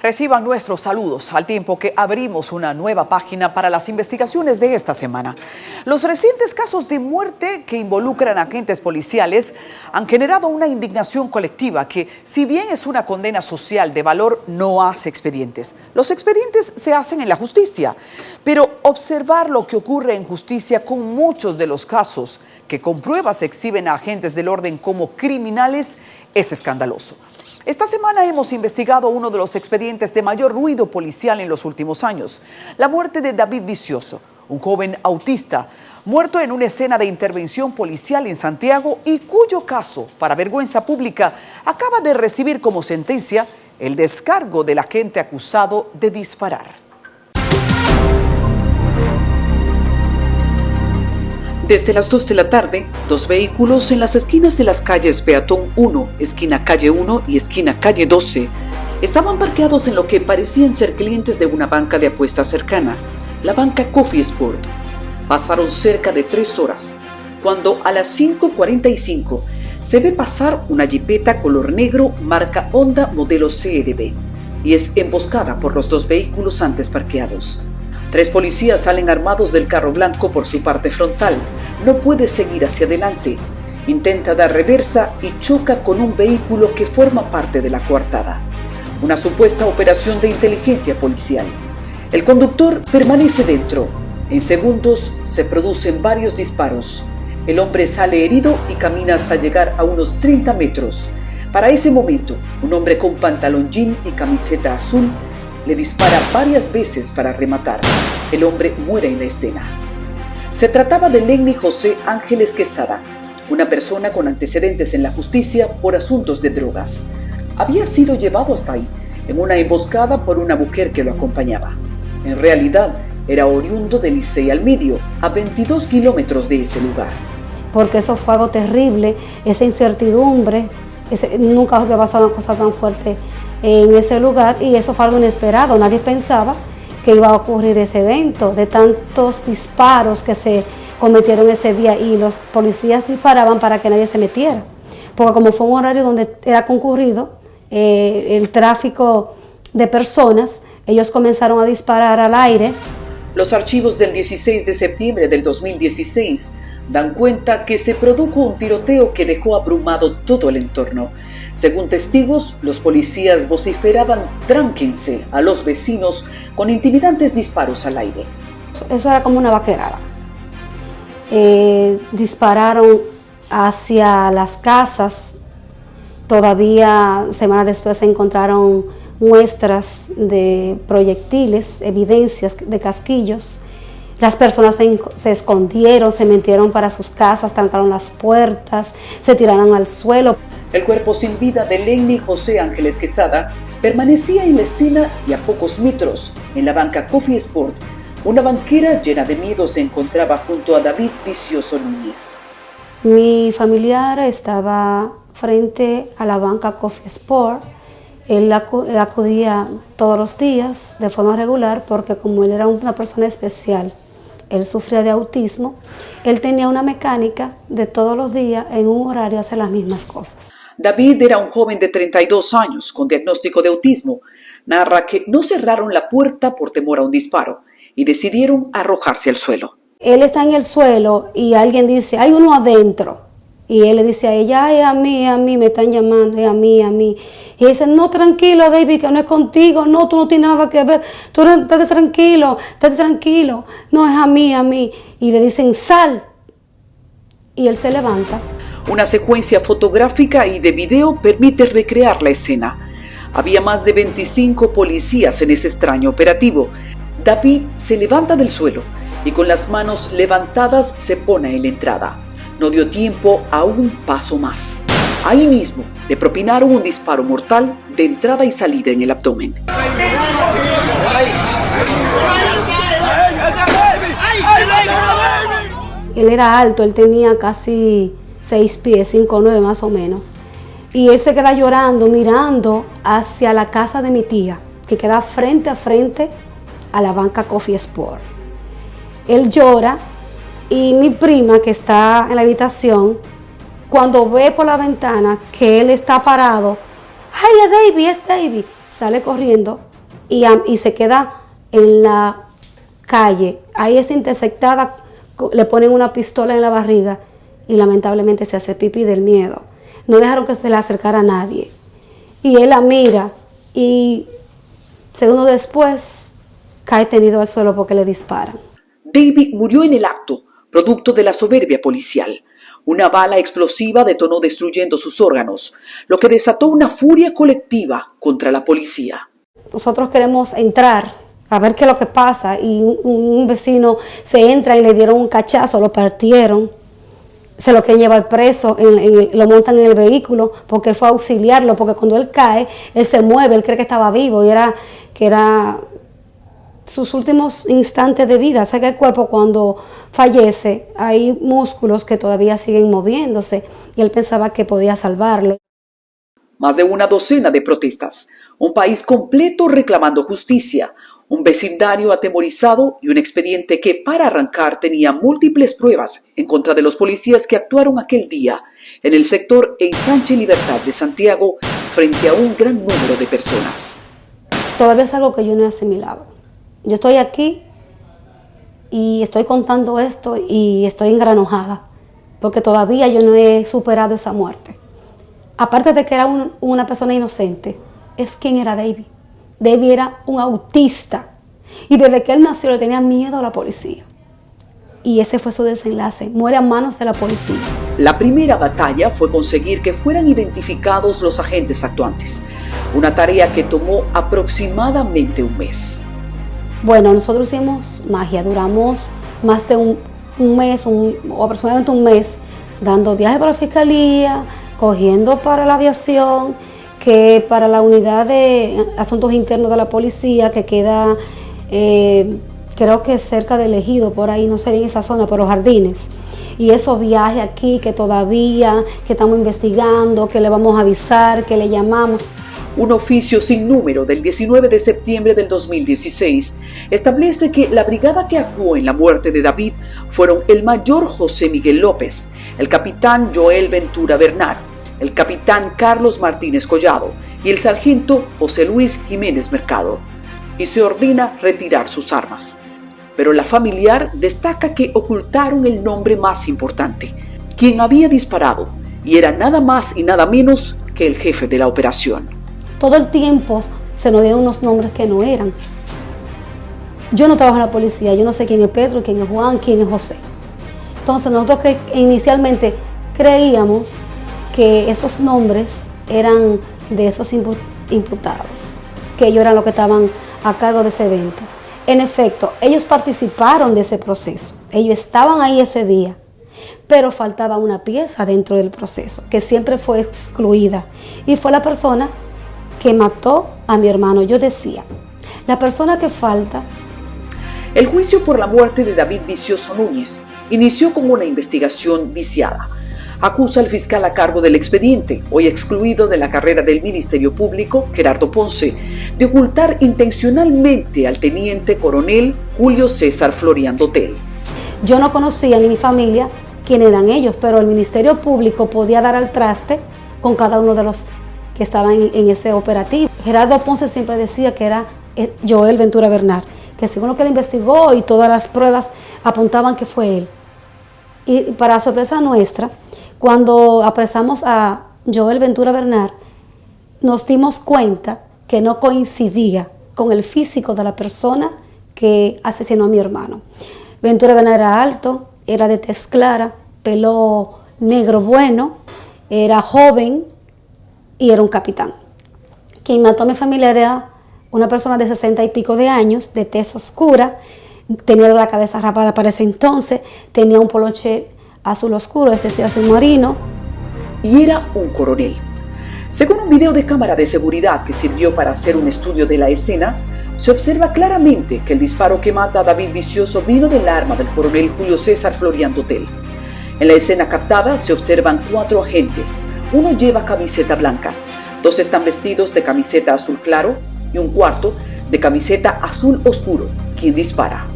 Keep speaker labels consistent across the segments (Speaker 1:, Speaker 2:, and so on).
Speaker 1: Reciban nuestros saludos al tiempo que abrimos una nueva página para las investigaciones de esta semana. Los recientes casos de muerte que involucran a agentes policiales han generado una indignación colectiva que, si bien es una condena social de valor, no hace expedientes. Los expedientes se hacen en la justicia, pero observar lo que ocurre en justicia con muchos de los casos que con pruebas exhiben a agentes del orden como criminales es escandaloso. Esta semana hemos investigado uno de los expedientes de mayor ruido policial en los últimos años: la muerte de David Vicioso, un joven autista muerto en una escena de intervención policial en Santiago y cuyo caso, para vergüenza pública, acaba de recibir como sentencia el descargo del agente acusado de disparar. Desde las 2 de la tarde, dos vehículos en las esquinas de las calles Peatón 1, esquina calle 1 y esquina calle 12, estaban parqueados en lo que parecían ser clientes de una banca de apuestas cercana, la banca Coffee Sport. Pasaron cerca de 3 horas, cuando a las 5:45 se ve pasar una jipeta color negro marca Honda modelo CRB y es emboscada por los dos vehículos antes parqueados. 3 policías salen armados del carro blanco por su parte frontal. No puede seguir hacia adelante. Intenta dar reversa y choca con un vehículo que forma parte de la coartada. Una supuesta operación de inteligencia policial. El conductor permanece dentro. En segundos se producen varios disparos. El hombre sale herido y camina hasta llegar a unos 30 metros. Para ese momento, un hombre con pantalón jean y camiseta azul le dispara varias veces para rematar. El hombre muere en la escena. Se trataba de Lenny José Ángeles Quesada, una persona con antecedentes en la justicia por asuntos de drogas. Había sido llevado hasta ahí, en una emboscada por una mujer que lo acompañaba. En realidad, era oriundo de Licey al Medio, a 22 kilómetros de ese lugar.
Speaker 2: Porque eso fue algo terrible, esa incertidumbre, nunca había pasado una cosa tan fuerte en ese lugar, y eso fue algo inesperado. Nadie pensaba que iba a ocurrir ese evento, de tantos disparos que se cometieron ese día, y los policías disparaban para que nadie se metiera, porque como fue un horario donde era concurrido el tráfico de personas, ellos comenzaron a disparar al aire.
Speaker 1: Los archivos del 16 de septiembre del 2016 dan cuenta que se produjo un tiroteo que dejó abrumado todo el entorno. Según testigos, los policías vociferaban "tránquense" a los vecinos con intimidantes disparos al aire.
Speaker 2: Eso era como una vaquerada. Dispararon hacia las casas. Todavía semanas después se encontraron muestras de proyectiles, evidencias de casquillos. Las personas se escondieron, se metieron para sus casas, trancaron las puertas, se tiraron al suelo.
Speaker 1: El cuerpo sin vida de Lenny José Ángeles Quesada permanecía en la escena y a pocos metros, en la banca Coffee Sport, una banquera llena de miedo se encontraba junto a David Vicioso Núñez.
Speaker 2: Mi familiar estaba frente a la banca Coffee Sport. Él acudía todos los días de forma regular porque, como él era una persona especial, él sufría de autismo, él tenía una mecánica de todos los días en un horario hacer las mismas cosas.
Speaker 1: David era un joven de 32 años con diagnóstico de autismo. Narra que no cerraron la puerta por temor a un disparo y decidieron arrojarse al suelo.
Speaker 2: Él está en el suelo y alguien dice, hay uno adentro. Y él le dice a ella, ay, a mí, me están llamando, a mí. Y dice, no, tranquilo, David, que no es contigo, no, tú no tienes nada que ver, tú estate tranquilo, no, es a mí. Y le dicen, sal. Y él se levanta.
Speaker 1: Una secuencia fotográfica y de video permite recrear la escena. Había más de 25 policías en ese extraño operativo. David se levanta del suelo y con las manos levantadas se pone en la entrada. No dio tiempo a un paso más. Ahí mismo le propinaron un disparo mortal de entrada y salida en el abdomen.
Speaker 2: Él era alto, él tenía casi 6 pies, 5'9" más o menos. Y él se queda llorando, mirando hacia la casa de mi tía, que queda frente a frente a la banca Coffee Sport. Él llora. Y mi prima, que está en la habitación, cuando ve por la ventana que él está parado, ¡ay, es David! Sale corriendo y se queda en la calle. Ahí es interceptada, le ponen una pistola en la barriga y lamentablemente se hace pipí del miedo. No dejaron que se le acercara a nadie. Y él la mira y segundos después cae tendido al suelo porque le disparan.
Speaker 1: David murió en el acto, producto de la soberbia policial. Una bala explosiva detonó destruyendo sus órganos, lo que desató una furia colectiva contra la policía.
Speaker 2: Nosotros queremos entrar a ver qué es lo que pasa y un vecino se entra y le dieron un cachazo, lo partieron, se lo quieren llevar preso, lo montan en el vehículo porque él fue a auxiliarlo, porque cuando él cae, él se mueve, él cree que estaba vivo y era sus últimos instantes de vida. O sea que el cuerpo cuando fallece hay músculos que todavía siguen moviéndose y él pensaba que podía salvarlo.
Speaker 1: Más de una docena de protestas, un país completo reclamando justicia, un vecindario atemorizado y un expediente que para arrancar tenía múltiples pruebas en contra de los policías que actuaron aquel día en el sector Ensanche Libertad de Santiago frente a un gran número de personas.
Speaker 2: Todavía es algo que yo no he asimilado. Yo estoy aquí y estoy contando esto y estoy engranojada porque todavía yo no he superado esa muerte. Aparte de que era una persona inocente, es quién era David. David era un autista y desde que él nació le tenía miedo a la policía. Y ese fue su desenlace, muere a manos de la policía.
Speaker 1: La primera batalla fue conseguir que fueran identificados los agentes actuantes, una tarea que tomó aproximadamente un mes.
Speaker 2: Bueno, nosotros hicimos magia, duramos más de un mes, o aproximadamente un mes, dando viajes para la fiscalía, cogiendo para la aviación, que para la unidad de asuntos internos de la policía, que queda, creo que cerca del Ejido, por ahí, no sé bien esa zona, por los Jardines. Y esos viajes aquí que todavía, que estamos investigando, que le vamos a avisar, que le llamamos.
Speaker 1: Un oficio sin número del 19 de septiembre del 2016 establece que la brigada que actuó en la muerte de David fueron el mayor José Miguel López, el capitán Joel Ventura Bernal, el capitán Carlos Martínez Collado y el sargento José Luis Jiménez Mercado, y se ordena retirar sus armas. Pero la familiar destaca que ocultaron el nombre más importante, quien había disparado, y era nada más y nada menos que el jefe de la operación.
Speaker 2: Todo el tiempo se nos dieron unos nombres que no eran. Yo no trabajo en la policía, yo no sé quién es Pedro, quién es Juan, quién es José. Entonces nosotros inicialmente creíamos que esos nombres eran de esos imputados, que ellos eran los que estaban a cargo de ese evento. En efecto, ellos participaron de ese proceso, ellos estaban ahí ese día, pero faltaba una pieza dentro del proceso, que siempre fue excluida, y fue la persona que mató a mi hermano. Yo decía, la persona que falta.
Speaker 1: El juicio por la muerte de David Vicioso Núñez inició con una investigación viciada. Acusa al fiscal a cargo del expediente, hoy excluido de la carrera del Ministerio Público, Gerardo Ponce, de ocultar intencionalmente al teniente coronel Julio César Florian Dotel.
Speaker 2: Yo no conocía ni mi familia quién eran ellos, pero el Ministerio Público podía dar al traste con cada uno de los que estaban en ese operativo. Gerardo Ponce siempre decía que era Joel Ventura Bernal, que según lo que él investigó y todas las pruebas apuntaban que fue él. Y para sorpresa nuestra, cuando apresamos a Joel Ventura Bernal, nos dimos cuenta que no coincidía con el físico de la persona que asesinó a mi hermano. Ventura Bernal era alto, era de tez clara, pelo negro bueno, era joven y era un capitán. Quien mató a mi familia era una persona de 60 y pico de años, de tez oscura, tenía la cabeza rapada para ese entonces, tenía un poloche azul oscuro, es decir, azul marino.
Speaker 1: Y era un coronel. Según un video de cámara de seguridad que sirvió para hacer un estudio de la escena, se observa claramente que el disparo que mata a David Vicioso vino del arma del coronel Julio César Florian Dotel. En la escena captada se observan 4 agentes. Uno lleva camiseta blanca, 2 están vestidos de camiseta azul claro y un cuarto de camiseta azul oscuro, quien dispara.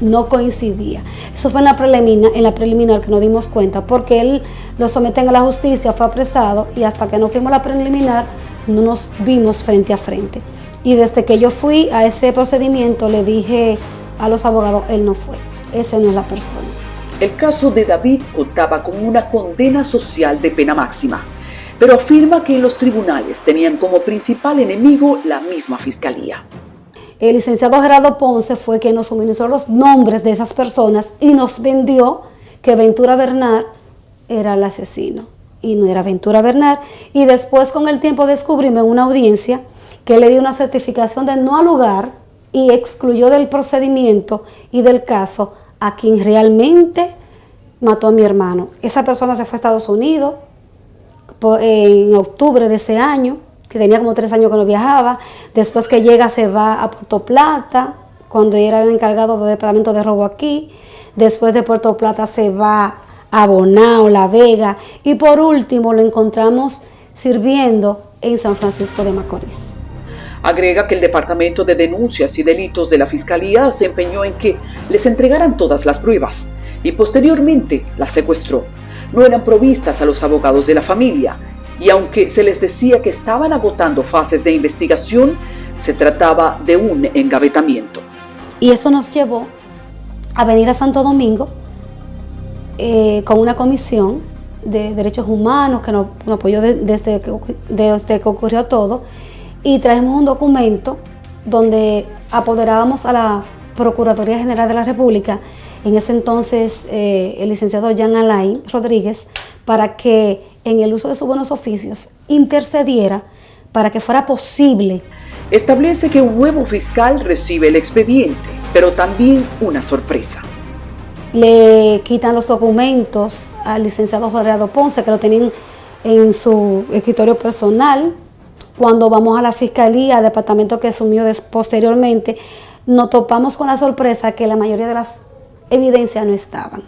Speaker 2: No coincidía. Eso fue en la preliminar que nos dimos cuenta, porque él lo someten a la justicia, fue apresado y hasta que no fuimos a la preliminar no nos vimos frente a frente. Y desde que yo fui a ese procedimiento le dije a los abogados, él no fue, ese no es la persona.
Speaker 1: El caso de David contaba con una condena social de pena máxima, pero afirma que en los tribunales tenían como principal enemigo la misma fiscalía.
Speaker 2: El licenciado Gerardo Ponce fue quien nos suministró los nombres de esas personas y nos vendió que Ventura Bernard era el asesino. Y no era Ventura Bernard. Y después con el tiempo descubrimos en una audiencia que le dio una certificación de no al lugar y excluyó del procedimiento y del caso a quien realmente mató a mi hermano. Esa persona se fue a Estados Unidos en octubre de ese año, que tenía como 3 años que no viajaba. Después que llega se va a Puerto Plata, cuando era el encargado del departamento de robo aquí. Después de Puerto Plata se va a Bonao, La Vega. Y por último lo encontramos sirviendo en San Francisco de Macorís.
Speaker 1: Agrega que el Departamento de Denuncias y Delitos de la Fiscalía se empeñó en que les entregaran todas las pruebas y posteriormente las secuestró. No eran provistas a los abogados de la familia y aunque se les decía que estaban agotando fases de investigación, se trataba de un engavetamiento.
Speaker 2: Y eso nos llevó a venir a Santo Domingo con una comisión de derechos humanos que nos apoyó desde que ocurrió todo, y trajimos un documento donde apoderábamos a la Procuraduría General de la República, en ese entonces el licenciado Jean Alain Rodríguez, para que en el uso de sus buenos oficios intercediera para que fuera posible.
Speaker 1: Establece que un nuevo fiscal recibe el expediente, pero también una sorpresa.
Speaker 2: Le quitan los documentos al licenciado Gerardo Ponce, que lo tenían en su escritorio personal. Cuando vamos a la fiscalía, departamento que asumió posteriormente, nos topamos con la sorpresa que la mayoría de las evidencias no estaban.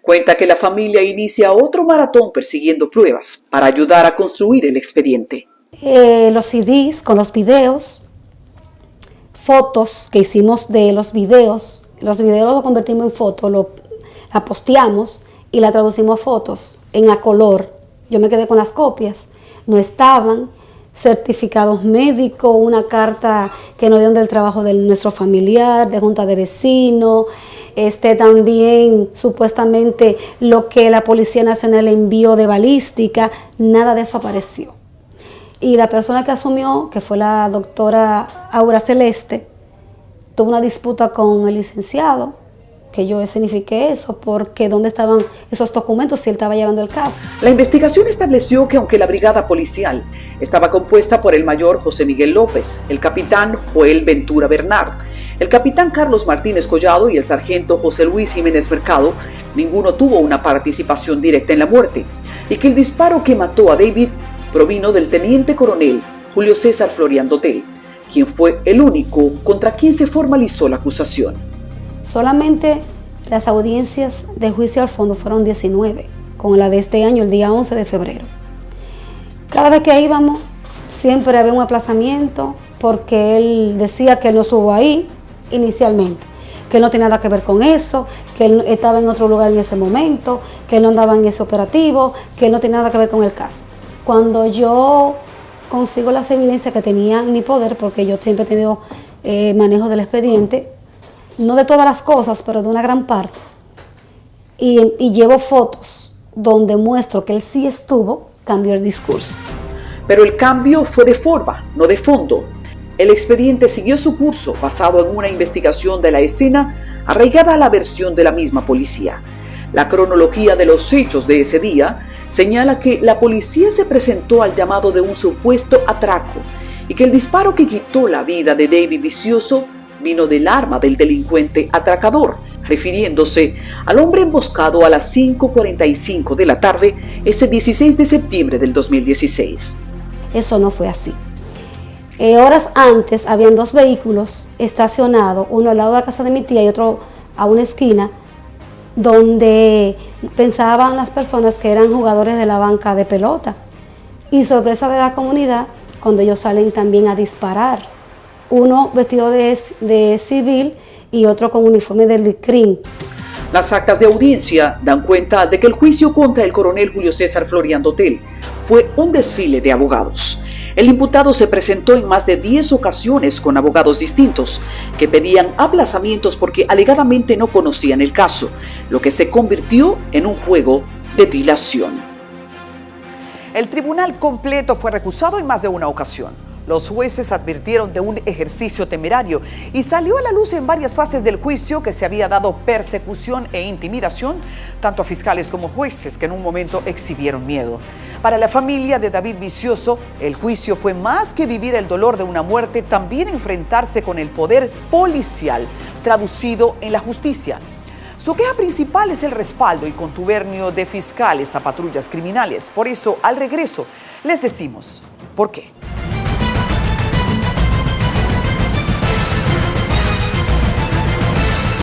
Speaker 1: Cuenta que la familia inicia otro maratón persiguiendo pruebas para ayudar a construir el expediente.
Speaker 2: Los CDs con los videos, fotos que hicimos de los videos los convertimos en fotos, la posteamos y la traducimos a fotos a color. Yo me quedé con las copias, no estaban. Certificados médicos, una carta que nos dieron del trabajo de nuestro familiar, de junta de vecinos, también supuestamente lo que la Policía Nacional envió de balística, nada de eso apareció. Y la persona que asumió, que fue la doctora Aura Celeste, tuvo una disputa con el licenciado, que yo escenifiqué eso, porque ¿dónde estaban esos documentos si él estaba llevando el caso?
Speaker 1: La investigación estableció que aunque la brigada policial estaba compuesta por el mayor José Miguel López, el capitán Joel Ventura Bernard, el capitán Carlos Martínez Collado y el sargento José Luis Jiménez Mercado, ninguno tuvo una participación directa en la muerte, y que el disparo que mató a David provino del teniente coronel Julio César Florian Dotel, quien fue el único contra quien se formalizó la acusación.
Speaker 2: Solamente las audiencias de juicio al fondo fueron 19, con la de este año, el día 11 de febrero. Cada vez que íbamos, siempre había un aplazamiento, porque él decía que él no estuvo ahí inicialmente, que él no tenía nada que ver con eso, que él estaba en otro lugar en ese momento, que él no andaba en ese operativo, que él no tenía nada que ver con el caso. Cuando yo consigo las evidencias que tenía en mi poder, porque yo siempre he tenido manejo del expediente, no de todas las cosas, pero de una gran parte, y llevo fotos donde muestro que él sí estuvo, cambió el discurso.
Speaker 1: Pero el cambio fue de forma, no de fondo. El expediente siguió su curso basado en una investigación de la escena arraigada a la versión de la misma policía. La cronología de los hechos de ese día señala que la policía se presentó al llamado de un supuesto atraco y que el disparo que quitó la vida de David Vicioso vino del arma del delincuente atracador, refiriéndose al hombre emboscado a las 5:45 de la tarde ese 16 de septiembre del 2016.
Speaker 2: Eso no fue así. Horas antes habían 2 vehículos estacionados, uno al lado de la casa de mi tía y otro a una esquina, donde pensaban las personas que eran jugadores de la banca de pelota. Y sorpresa de la comunidad, cuando ellos salen también a disparar. Uno vestido de civil y otro con uniforme del CRIM.
Speaker 1: Las actas de audiencia dan cuenta de que el juicio contra el coronel Julio César Florian Dotel fue un desfile de abogados. El imputado se presentó en más de 10 ocasiones con abogados distintos que pedían aplazamientos porque alegadamente no conocían el caso, lo que se convirtió en un juego de dilación.
Speaker 3: El tribunal completo fue recusado en más de una ocasión. Los jueces advirtieron de un ejercicio temerario y salió a la luz en varias fases del juicio que se había dado persecución e intimidación tanto a fiscales como jueces que en un momento exhibieron miedo. Para la familia de David Vicioso, el juicio fue más que vivir el dolor de una muerte, también enfrentarse con el poder policial traducido en la justicia. Su queja principal es el respaldo y contubernio de fiscales a patrullas criminales. Por eso, al regreso, les decimos por qué.